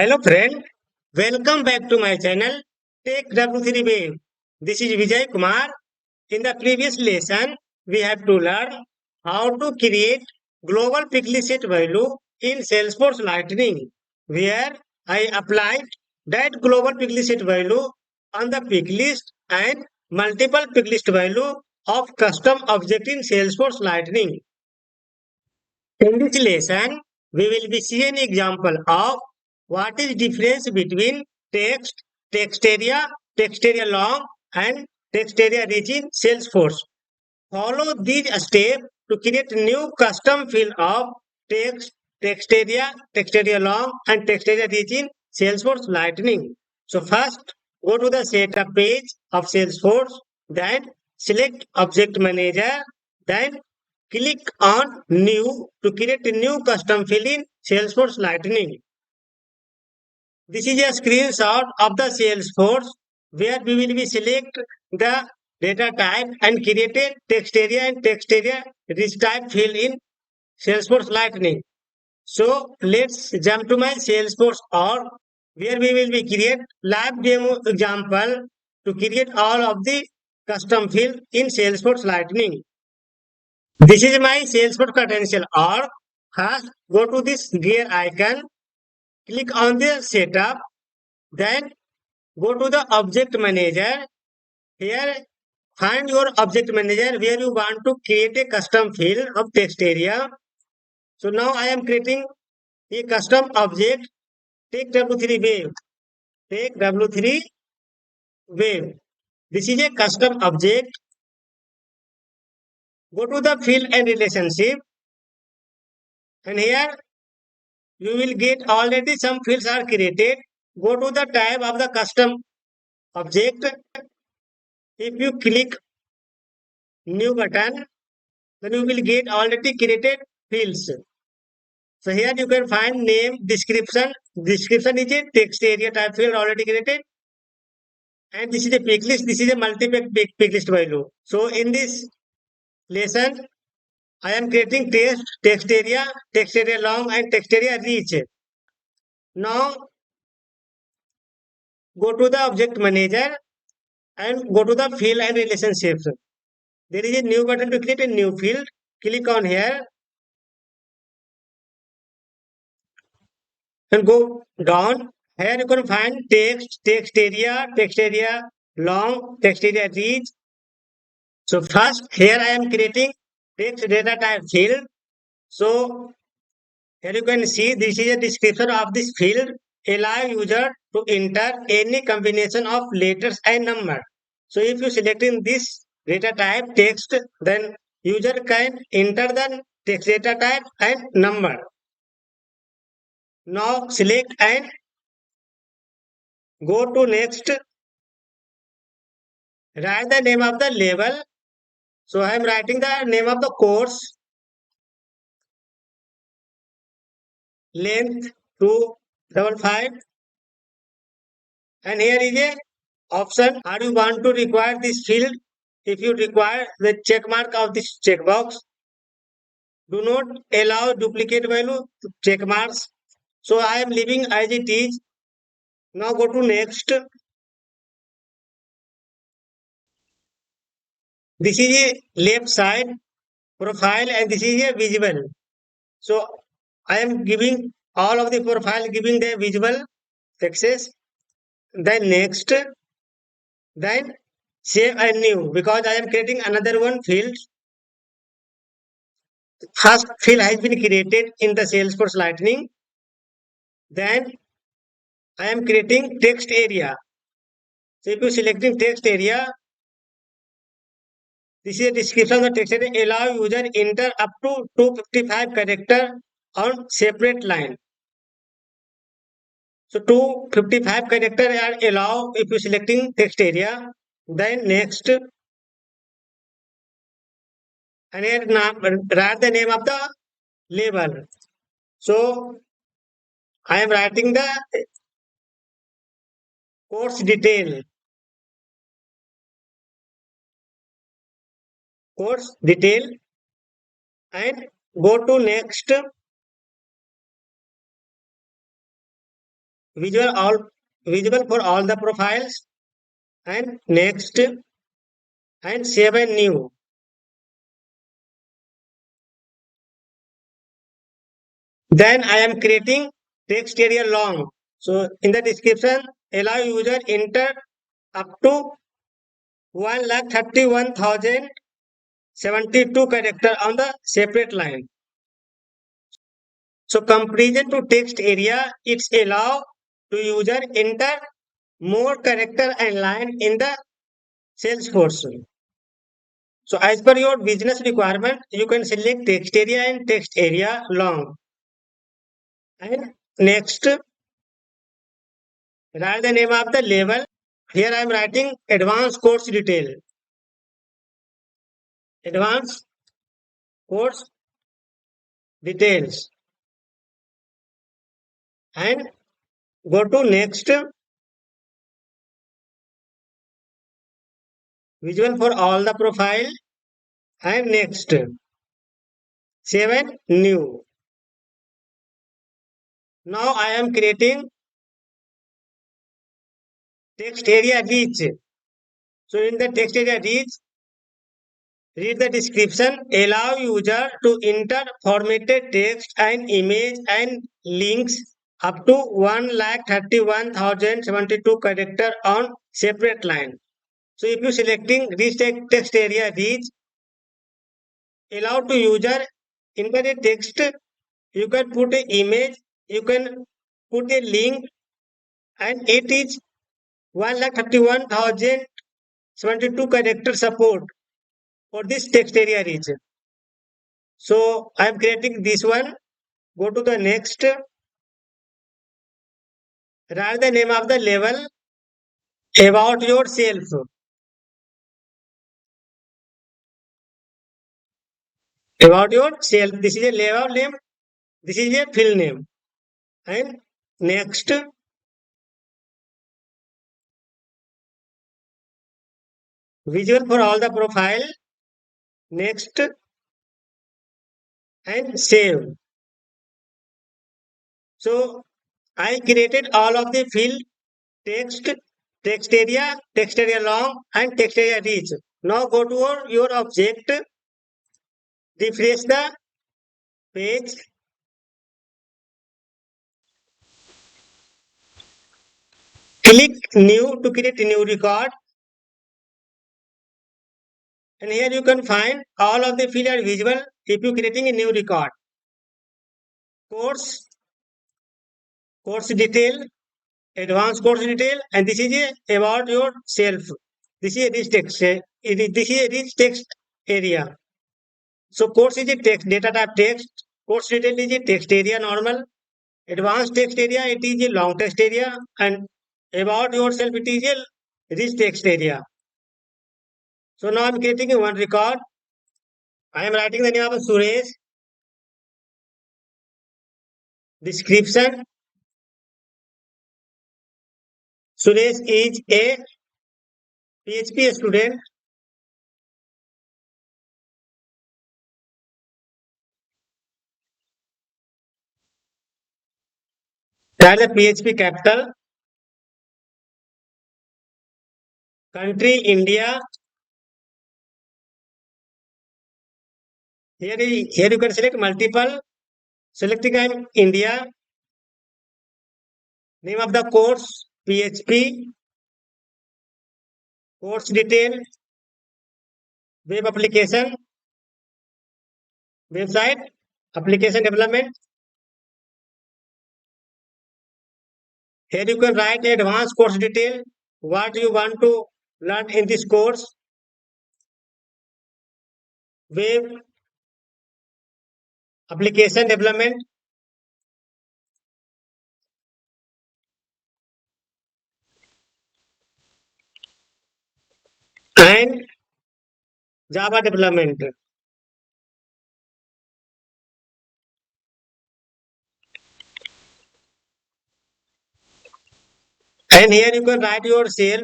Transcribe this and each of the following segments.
Hello friend, welcome back to my channel Take W3 Wave. This is Vijay Kumar. In the previous lesson, we have to learn how to create global pick list value in Salesforce Lightning, where I applied that global pick list value on the pick list and multiple pick list value of custom object in Salesforce Lightning. In this lesson, we will be seeing an example of what is difference between text area long, and text area rich in Salesforce. Follow these steps to create new custom field of text, text area long, and text area rich in Salesforce Lightning. So first, go to the setup page of Salesforce, then select Object Manager, then click on New to create a new custom field in Salesforce Lightning. This is a screenshot of the Salesforce where we will be select the data type and create a text area and text area rich type field in Salesforce Lightning. So let's jump to my Salesforce org where we will be create live demo example to create all of the custom field in Salesforce Lightning. This is my Salesforce credential org. First, go to this gear icon, click on the setup, then go to the object manager. Here, find your object manager where you want to create a custom field of text area. So now I am creating a custom object. Take W3 wave. Take W3 wave. This is a custom object. Go to the field and relationship. And here you will get already some fields are created. Go to the tab of the custom object. If you click new button, then you will get already created fields. So here you can find name, description. Description is a text area type field already created. And this is a pick list. This is a multi-pick list value. So in this lesson, I am creating text area long, and text area reach. Now go to the object manager and go to the field and relationships. There is a new button to create a new field. Click on here and go down. Here you can find text area long, text area reach. So first here I am creating text data type field. So here you can see this is a description of this field. Allow user to enter any combination of letters and number. So if you selecting this data type text, then user can enter the text data type and number. Now select and go to next. Write the name of the label. So I am writing the name of the course. Length 255. And here is a option. Are you want to require this field? If you require the check mark of this checkbox, do not allow duplicate value check marks. So I am leaving as it is. Now go to next. This is a left side profile and this is a visible. So I am giving all of the profile giving the visible access. Then next, then save and new because I am creating another one field. First field has been created in the Salesforce Lightning. Then I am creating text area. So if you selecting text area, this is a description of the text area. Allow user enter up to 255 character on separate line. So 255 character are allowed if you selecting text area. Then next, and here write the name of the label. So I am writing the course detail. Course detail and go to next. visual all visible for all the profiles, and next, and save and new. Then I am creating text area long. So in the description, allow user enter up to 1,31,072 character on the separate line. So comparison to text area, it's allow to user enter more character and line in the Salesforce. So as per your business requirement, you can select text area and text area long. And next, write the name of the level. Here I am writing advanced course detail. Advanced course details. And go to next. Visual for all the profile. And next. 7 new. Now I am creating text area reach. So in the text area reach, read the description. Allow user to enter formatted text and image and links up to 1,31,072 character on separate line. So if you selecting reach text area reach, allow to user enter a text, you can put an image, you can put a link, and it is 1,31,072 character support for this text area region. So I am creating this one. Go to the next. Write the name of the level. About yourself. About yourself. This is a level name. This is a field name. And next, visual for all the profile. Next, and save. So I created all of the field text, text area long, and text area reach. Now go to your object, refresh the page, click new to create a new record, and here you can find all of the field are visible if you creating a new record. Course, course detail, advanced course detail, and this is a about yourself. This is a rich text. This is a rich text area. So course is a text, data type text. Course detail is a text area normal. Advanced text area, it is a long text area. And about yourself, it is a rich text area. So now I'm creating a one record. I am writing the name of Suresh. Description. Suresh is a PHP student. That is the PHP capital. Country India. Here you can select multiple. Selecting I'm India. Name of the course PHP. Course detail. Web application. Website. Application development. Here you can write advanced course detail. What you want to learn in this course. Web application development. And Java development. And here you can write yourself.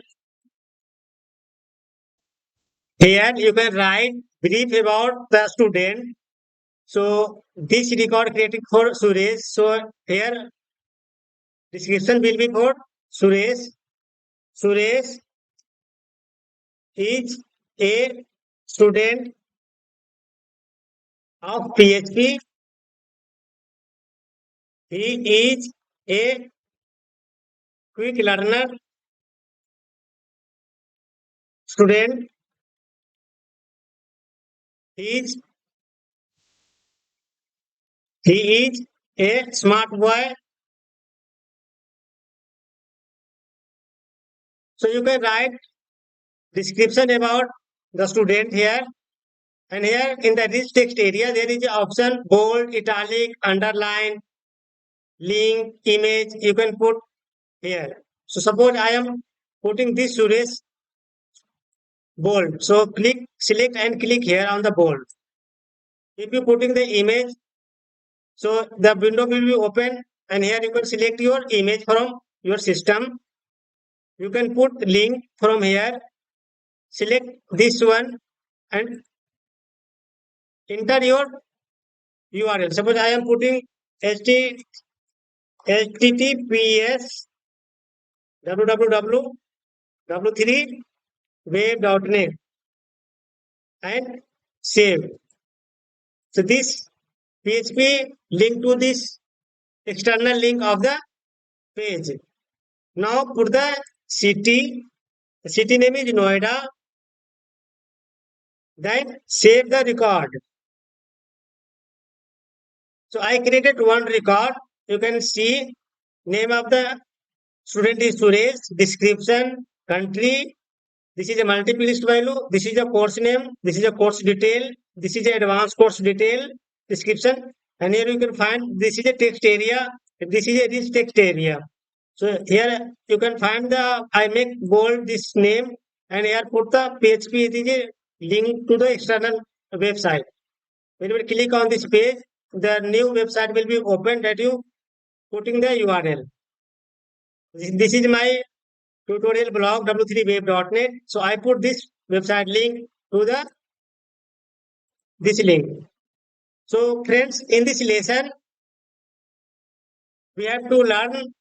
Here you can write brief about the student. So this record created for Suresh. So here Description will be for Suresh. Suresh is a student of PHP. He is a quick learner student. He is he is a smart boy. So you can write description about the student here. And here in the rich text area, there is an option bold, italic, underline, link, image. You can put here. So suppose I am putting this Suresh bold. So select and click here on the bold. If you putting the image, so the window will be open and here you can select your image from your system. You can put link from here, select this one and enter your URL. Suppose I am putting https www.w3web.net and save. So this PHP link to this external link of the page. Now put the city. The city name is Noida. Then save the record. So I created one record. You can see name of the student is Suresh, description, country. This is a multiple list value. This is a course name. This is a course detail. This is a advanced course detail description. And here you can find this is a text area. This is a rich text area. So here you can find I make bold this name and here put the PHP. It is a link to the external website. When you click on this page, the new website will be opened that you putting the URL. This is my tutorial blog w3web.net. So I put this website link to this link. So friends, in this lesson, we have to learn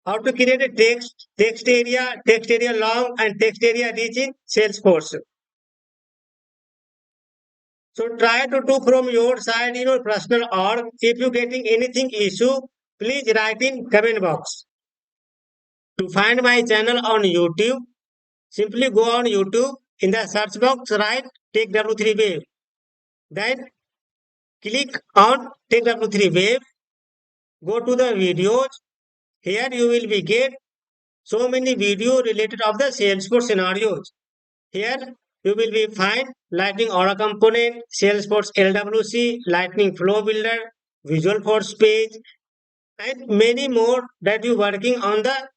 how to create a text area long and text area rich in Salesforce. So try to do from your side in your personal org. If you getting anything issue, please write in comment box. To find my channel on YouTube, simply go on YouTube. In the search box, write Tech W3 Web. Then click on Tech W3 Web. Go to the videos. Here you will be get so many video related of the Salesforce scenarios. Here you will be find Lightning Aura component, Salesforce LWC, Lightning Flow Builder, Visual Force page, and many more that you working on the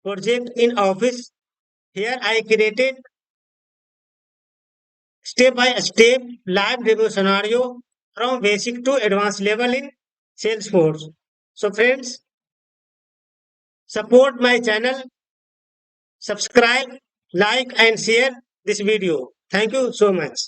project in Office. Here I created step by step live demo scenario from basic to advanced level in Salesforce. So friends, support my channel, subscribe, like and share this video. Thank you so much.